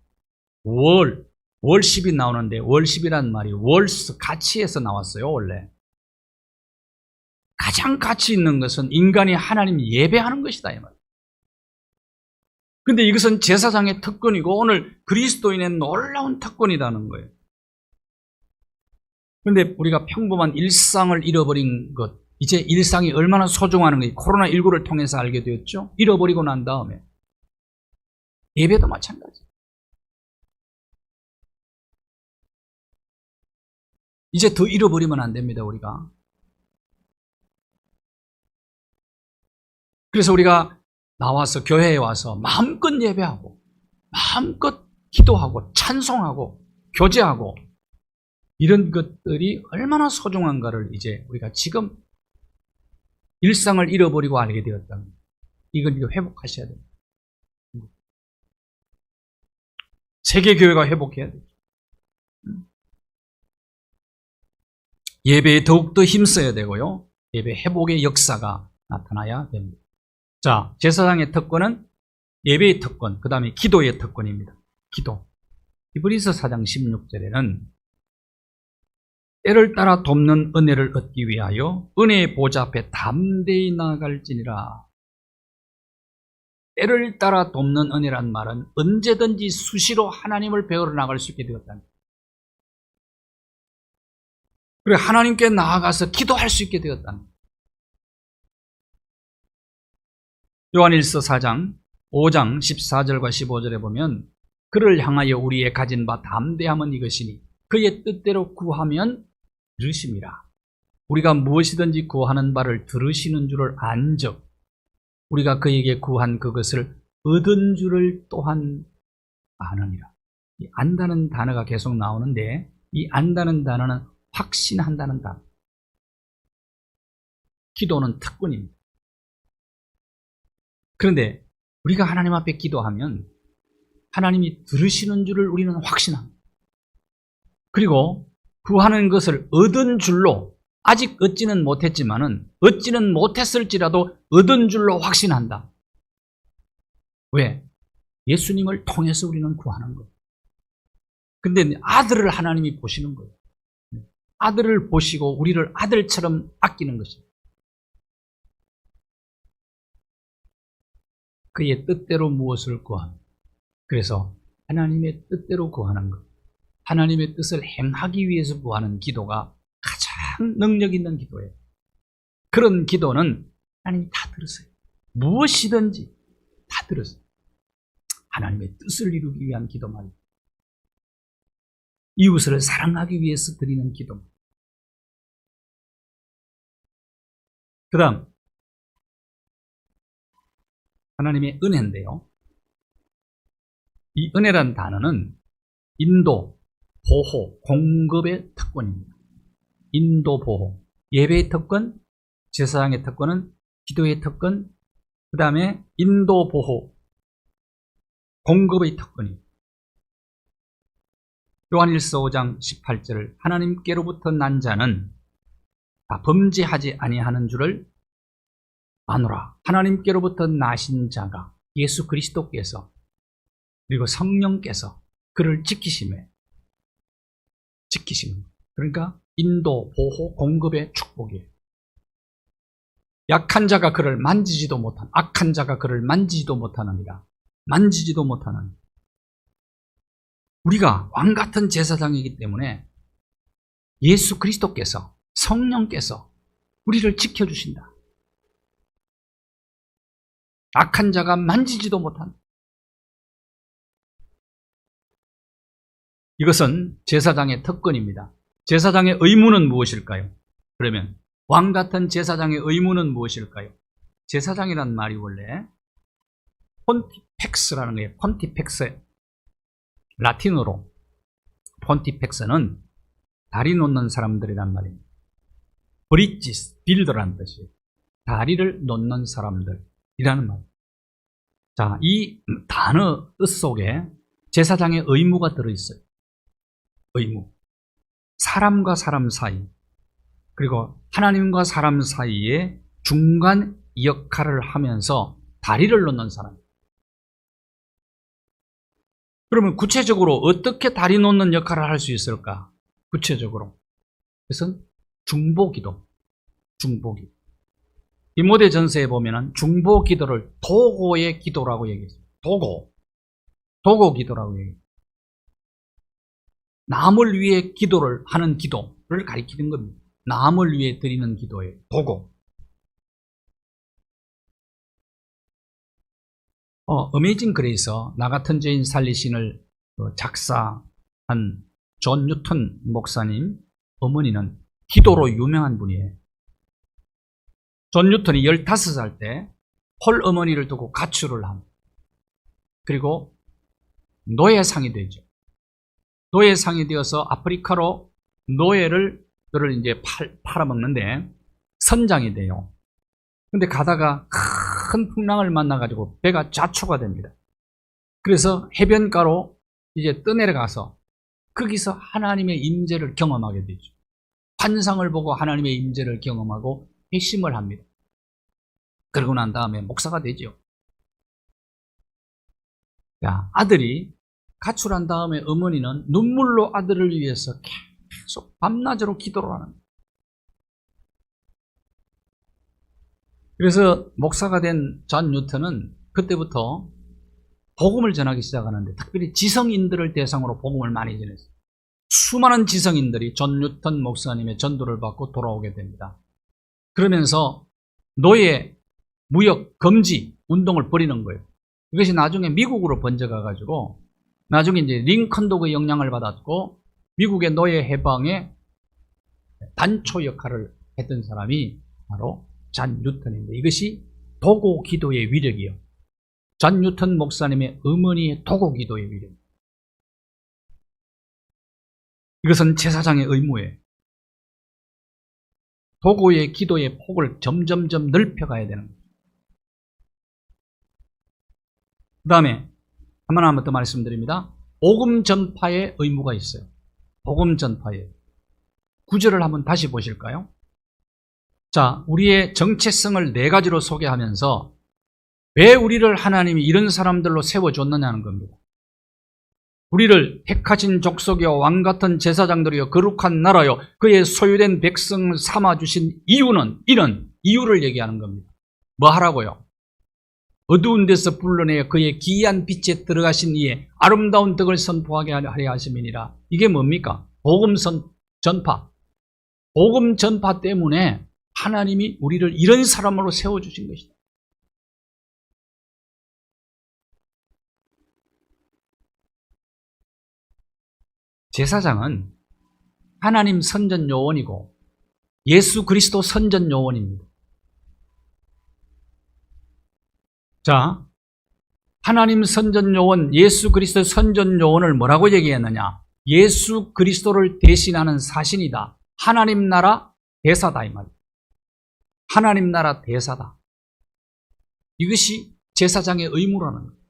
월십이 나오는데 월십이라는 말이 월스, 가치에서 나왔어요. 원래 가장 가치 있는 것은 인간이 하나님 예배하는 것이다 이 말. 근데 이것은 제사장의 특권이고 오늘 그리스도인의 놀라운 특권이라는 거예요. 그런데 우리가 평범한 일상을 잃어버린 것, 이제 일상이 얼마나 소중한 게 코로나19를 통해서 알게 되었죠. 잃어버리고 난 다음에 예배도 마찬가지. 이제 더 잃어버리면 안 됩니다, 우리가. 그래서 우리가 나와서 교회에 와서 마음껏 예배하고 마음껏 기도하고 찬송하고 교제하고 이런 것들이 얼마나 소중한가를 이제 우리가 지금 일상을 잃어버리고 알게 되었다는 거예요. 이걸 회복하셔야 됩니다. 세계교회가 회복해야 돼요. 예배에 더욱더 힘써야 되고요. 예배 회복의 역사가 나타나야 됩니다. 자, 제사장의 특권은 예배의 특권, 그 다음에 기도의 특권입니다. 기도. 히브리서 4장 16절에는 때를 따라 돕는 은혜를 얻기 위하여 은혜의 보좌 앞에 담대히 나아갈지니라. 때를 따라 돕는 은혜란 말은 언제든지 수시로 하나님을 배우러 나갈 수 있게 되었다는 거예요. 그리고 하나님께 나아가서 기도할 수 있게 되었다는 거예요. 요한일서 4장 5장 14절과 15절에 보면 그를 향하여 우리의 가진 바 담대함은 이것이니 그의 뜻대로 구하면 들으심이라. 우리가 무엇이든지 구하는 바를 들으시는 줄을 안즉 우리가 그에게 구한 그것을 얻은 줄을 또한 아느니라. 이 안다는 단어가 계속 나오는데 이 안다는 단어는 확신한다는 단어. 기도는 특권입니다. 그런데 우리가 하나님 앞에 기도하면 하나님이 들으시는 줄을 우리는 확신합니다. 그리고 구하는 것을 얻은 줄로, 아직 얻지는 못했지만은 얻지는 못했을지라도 얻은 줄로 확신한다. 왜? 예수님을 통해서 우리는 구하는 거예요. 근데 아들을 하나님이 보시는 거예요. 아들을 보시고 우리를 아들처럼 아끼는 것입니다. 그의 뜻대로 무엇을 구하는, 그래서 하나님의 뜻대로 구하는 것, 하나님의 뜻을 행하기 위해서 구하는 기도가 가장 능력 있는 기도예요. 그런 기도는 하나님이 다 들으세요. 무엇이든지 다 들으세요. 하나님의 뜻을 이루기 위한 기도 말이에요. 이웃을 사랑하기 위해서 드리는 기도. 그 다음 하나님의 은혜인데요. 이 은혜란 단어는 인도, 보호, 공급의 특권입니다. 인도, 보호, 예배의 특권, 제사장의 특권은 기도의 특권, 그 다음에 인도, 보호, 공급의 특권입니다. 요한일서 5장 18절을 하나님께로부터 난 자는 다 범죄하지 아니하는 줄을 아노라. 하나님께로부터 나신 자가 예수 그리스도께서 그리고 성령께서 그를 지키심에 그러니까 인도, 보호, 공급의 축복이에요. 약한 자가 그를 만지지도 못한, 악한 자가 그를 만지지도 못하느니라. 만지지도 못하는. 우리가 왕같은 제사장이기 때문에 예수 그리스도께서, 성령께서 우리를 지켜주신다. 악한 자가 만지지도 못한. 이것은 제사장의 특권입니다. 제사장의 의무는 무엇일까요? 그러면 왕같은 제사장의 의무는 무엇일까요? 제사장이란 말이 원래 폰티펙스라는 거예요. 폰티펙스. 라틴어로 폰티펙스는 다리 놓는 사람들이란 말입니다. 브리지스, 빌더라는 뜻이에요. 다리를 놓는 사람들이라는 말. 자, 이 단어 뜻 속에 제사장의 의무가 들어있어요. 의무. 사람과 사람 사이, 그리고 하나님과 사람 사이에 중간 역할을 하면서 다리를 놓는 사람. 그러면 구체적으로 어떻게 다리 놓는 역할을 할 수 있을까? 구체적으로. 그것은 중보기도. 중보기도. 디모데 전서에 보면은 중보기도를 도고의 기도라고 얘기했어요. 도고 기도라고 얘기해요. 남을 위해 기도를 하는 기도를 가리키는 겁니다. 남을 위해 드리는 기도예요. 도고. 어메이징 그레이서, 나 같은 죄인 살리신을 작사한 존 뉴턴 목사님 어머니는 기도로 유명한 분이에요. 존 뉴턴이 15살 때 홀 어머니를 두고 가출을 합니다. 그리고 노예상이 되죠. 노예상이 되어서 아프리카로 노예를 이제 팔아먹는데 선장이 돼요. 근데 가다가 큰 풍랑을 만나가지고 배가 좌초가 됩니다. 그래서 해변가로 이제 떠내려가서 거기서 하나님의 임재를 경험하게 되죠. 환상을 보고 하나님의 임재를 경험하고 회심을 합니다. 그러고 난 다음에 목사가 되죠. 자, 아들이 가출한 다음에 어머니는 눈물로 아들을 위해서 계속 밤낮으로 기도를 하는 거예요. 그래서 목사가 된 존 뉴턴은 그때부터 복음을 전하기 시작하는데 특별히 지성인들을 대상으로 복음을 많이 전했어요. 수많은 지성인들이 존 뉴턴 목사님의 전도를 받고 돌아오게 됩니다. 그러면서 노예, 무역, 금지 운동을 벌이는 거예요. 이것이 나중에 미국으로 번져가가지고 나중에 이제 링컨도 그 영향을 받았고 미국의 노예 해방에 단초 역할을 했던 사람이 바로 존 뉴턴인데 이것이 도고 기도의 위력이에요. 존 뉴턴 목사님의 어머니의 도고 기도의 위력. 이것은 제사장의 의무예요. 도고의 기도의 폭을 점점점 넓혀가야 되는 거예요. 그 다음에 하나만 더 말씀드립니다. 복음 전파의 의무가 있어요. 복음 전파의 구절을 한번 다시 보실까요? 자, 우리의 정체성을 4가지로 소개하면서 왜 우리를 하나님이 이런 사람들로 세워줬느냐는 겁니다. 우리를 택하신 족속이요 왕같은 제사장들이요 거룩한 나라요 그의 소유된 백성을 삼아주신 이유를 얘기하는 겁니다. 뭐 하라고요? 어두운 데서 불러내어 그의 기이한 빛에 들어가신 이의 아름다운 덕을 선포하게 하려 하심이니라. 이게 뭡니까? 복음 전파. 복음 전파 때문에 하나님이 우리를 이런 사람으로 세워주신 것이다. 제사장은 하나님 선전 요원이고 예수 그리스도 선전 요원입니다. 자, 하나님 선전요원, 예수 그리스도 선전요원을 뭐라고 얘기했느냐? 예수 그리스도를 대신하는 사신이다. 하나님 나라 대사다 이 말이에요. 하나님 나라 대사다. 이것이 제사장의 의무라는 거예요.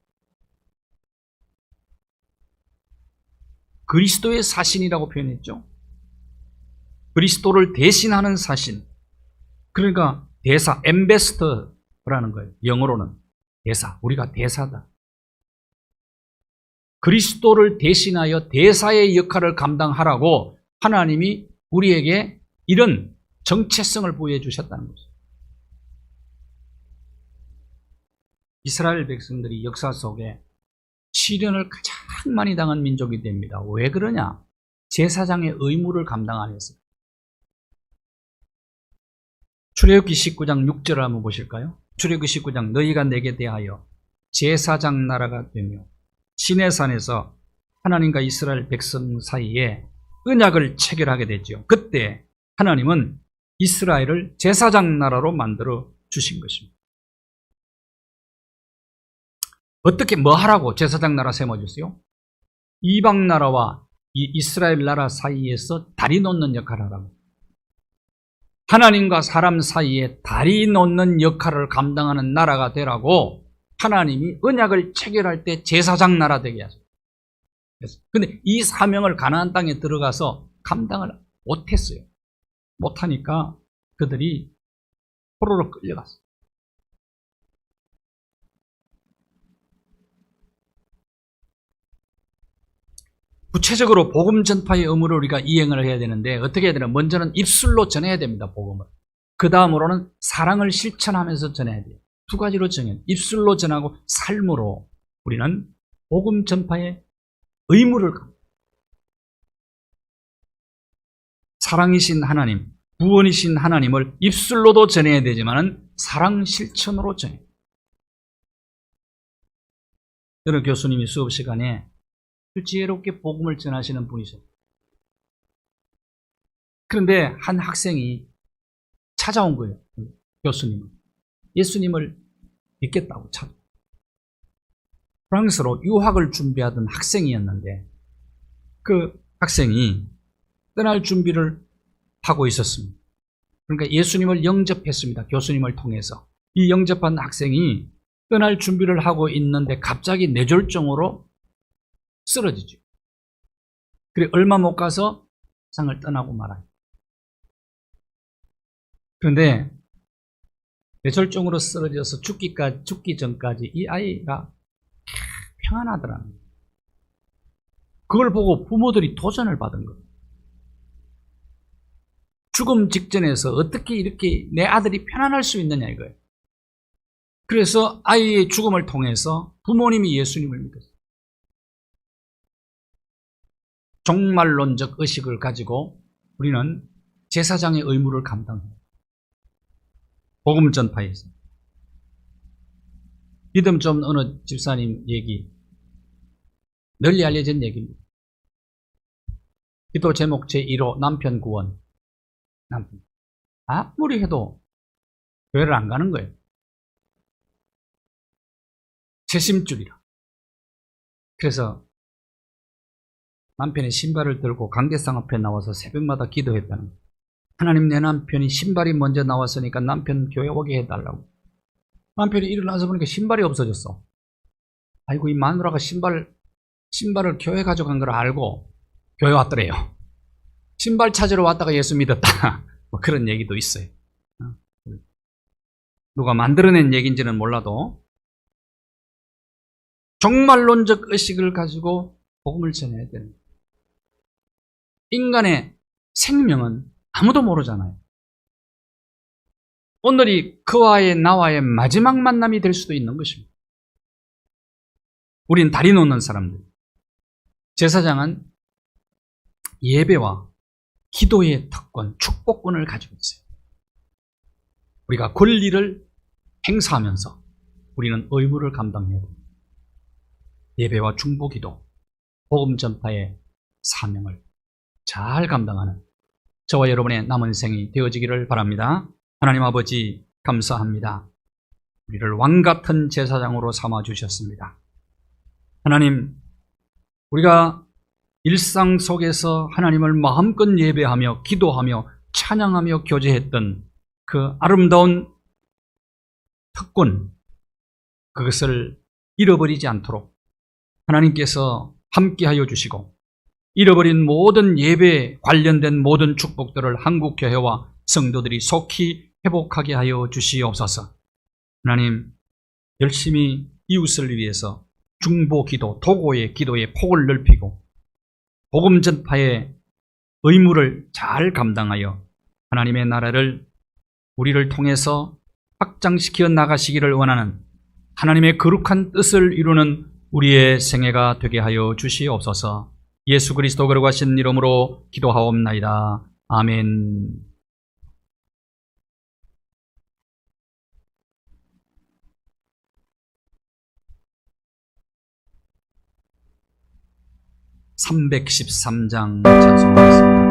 그리스도의 사신이라고 표현했죠. 그리스도를 대신하는 사신. 그러니까 대사, 엠베스터라는 거예요. 영어로는 대사, 우리가 대사다. 그리스도를 대신하여 대사의 역할을 감당하라고 하나님이 우리에게 이런 정체성을 부여해 주셨다는 거죠. 이스라엘 백성들이 역사 속에 시련을 가장 많이 당한 민족이 됩니다. 왜 그러냐? 제사장의 의무를 감당 안 했어요. 출애굽기 19장 6절을 한번 보실까요? 출애굽기 19장 너희가 내게 대하여 제사장 나라가 되며 시내산에서 하나님과 이스라엘 백성 사이에 언약을 체결하게 됐죠. 그때 하나님은 이스라엘을 제사장 나라로 만들어 주신 것입니다. 어떻게 뭐 하라고 제사장 나라 세워주세요? 이방 나라와 이 이스라엘 나라 사이에서 다리 놓는 역할을 하라고. 하나님과 사람 사이에 다리 놓는 역할을 감당하는 나라가 되라고 하나님이 언약을 체결할 때 제사장 나라 되게 하죠. 근데 이 사명을 가나안 땅에 들어가서 감당을 못했어요. 못하니까 그들이 포로로 끌려갔어요. 구체적으로 복음 전파의 의무를 우리가 이행을 해야 되는데 어떻게 해야 되나? 먼저는 입술로 전해야 됩니다. 복음을. 그 다음으로는 사랑을 실천하면서 전해야 돼요. 두 가지로 정해요. 입술로 전하고 삶으로 우리는 복음 전파의 의무를 갖습니다. 사랑이신 하나님, 구원이신 하나님을 입술로도 전해야 되지만 사랑 실천으로 전해요. 여러 교수님이 수업 시간에 지혜롭게 복음을 전하시는 분이세요. 그런데 한 학생이 찾아온 거예요. 교수님은. 예수님을 믿겠다고 찾아. 프랑스로 유학을 준비하던 학생이었는데 그 학생이 떠날 준비를 하고 있었습니다. 그러니까 예수님을 영접했습니다. 교수님을 통해서. 이 영접한 학생이 떠날 준비를 하고 있는데 갑자기 뇌졸중으로 쓰러지죠. 그래 얼마 못 가서 세상을 떠나고 말아요. 그런데 뇌졸중으로 쓰러져서 죽기 전까지 이 아이가 평안하더라는 거예요. 그걸 보고 부모들이 도전을 받은 거예요. 죽음 직전에서 어떻게 이렇게 내 아들이 편안할 수 있느냐 이거예요. 그래서 아이의 죽음을 통해서 부모님이 예수님을 믿었어요. 종말론적 의식을 가지고 우리는 제사장의 의무를 감당해요. 복음 전파에서. 믿음 좀 어느 집사님 얘기, 널리 알려진 얘기입니다. 기도 제목 제1호 남편 구원. 남편. 아무리 해도 교회를 안 가는 거예요. 재심줄이라. 그래서 남편의 신발을 들고 강대상 앞에 나와서 새벽마다 기도했다는 거예요. 하나님, 내 남편이 신발이 먼저 나왔으니까 남편 교회 오게 해달라고. 남편이 일어나서 보니까 신발이 없어졌어. 아이고, 이 마누라가 신발을 교회 가져간 걸 알고 교회 왔더래요. 신발 찾으러 왔다가 예수 믿었다. 뭐 그런 얘기도 있어요. 누가 만들어낸 얘기인지는 몰라도 종말론적 의식을 가지고 복음을 전해야 되는 거예요. 인간의 생명은 아무도 모르잖아요. 오늘이 그와의 나와의 마지막 만남이 될 수도 있는 것입니다. 우린 다리 놓는 사람들. 제사장은 예배와 기도의 특권, 축복권을 가지고 있어요. 우리가 권리를 행사하면서 우리는 의무를 감당해야 됩니다. 예배와 중보기도, 복음 전파의 사명을 잘 감당하는 저와 여러분의 남은 생이 되어지기를 바랍니다. 하나님 아버지 감사합니다. 우리를 왕같은 제사장으로 삼아주셨습니다. 하나님, 우리가 일상 속에서 하나님을 마음껏 예배하며 기도하며 찬양하며 교제했던 그 아름다운 특권, 그것을 잃어버리지 않도록 하나님께서 함께하여 주시고, 잃어버린 모든 예배에 관련된 모든 축복들을 한국교회와 성도들이 속히 회복하게 하여 주시옵소서. 하나님, 열심히 이웃을 위해서 중보기도, 도고의 기도의 폭을 넓히고 복음 전파의 의무를 잘 감당하여 하나님의 나라를 우리를 통해서 확장시켜 나가시기를 원하는 하나님의 거룩한 뜻을 이루는 우리의 생애가 되게 하여 주시옵소서. 예수 그리스도 거룩하신 이름으로 기도하옵나이다. 아멘. (313장) 찬송하겠습니다.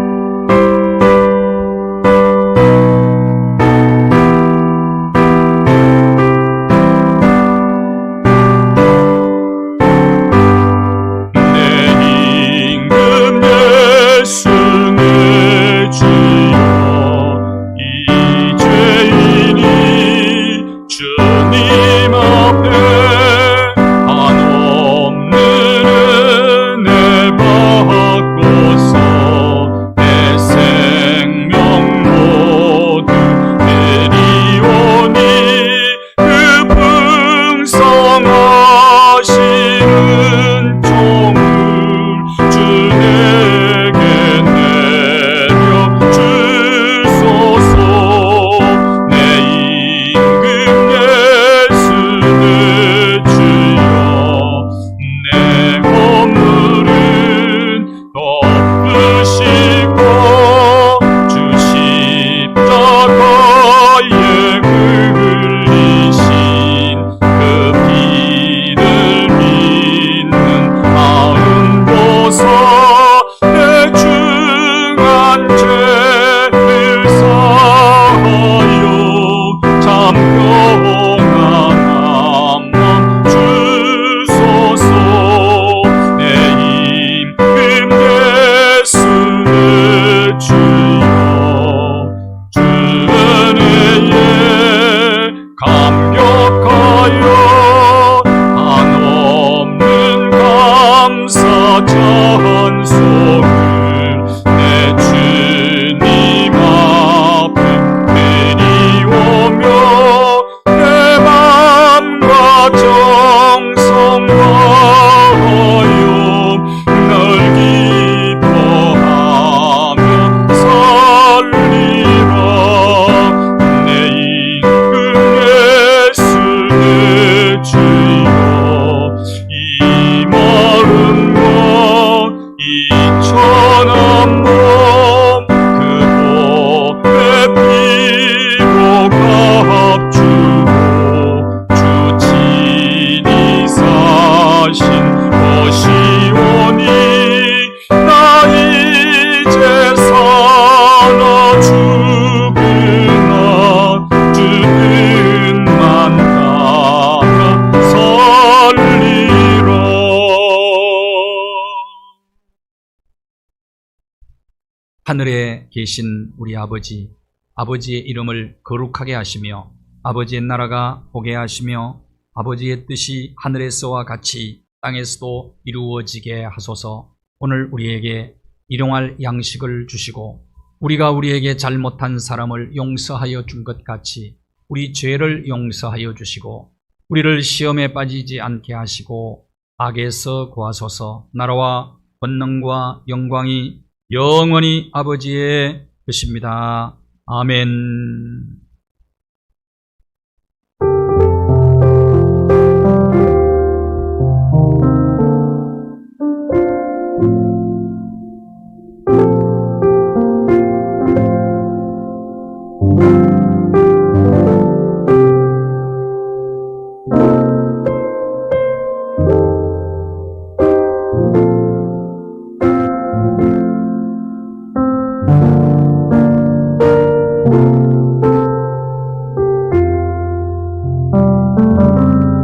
하늘에 계신 우리 아버지, 아버지의 이름을 거룩하게 하시며 아버지의 나라가 오게 하시며 아버지의 뜻이 하늘에서와 같이 땅에서도 이루어지게 하소서. 오늘 우리에게 일용할 양식을 주시고 우리가 우리에게 잘못한 사람을 용서하여 준 것 같이 우리 죄를 용서하여 주시고 우리를 시험에 빠지지 않게 하시고 악에서 구하소서. 나라와 권능과 영광이 영원히 아버지의 것입니다. 아멘.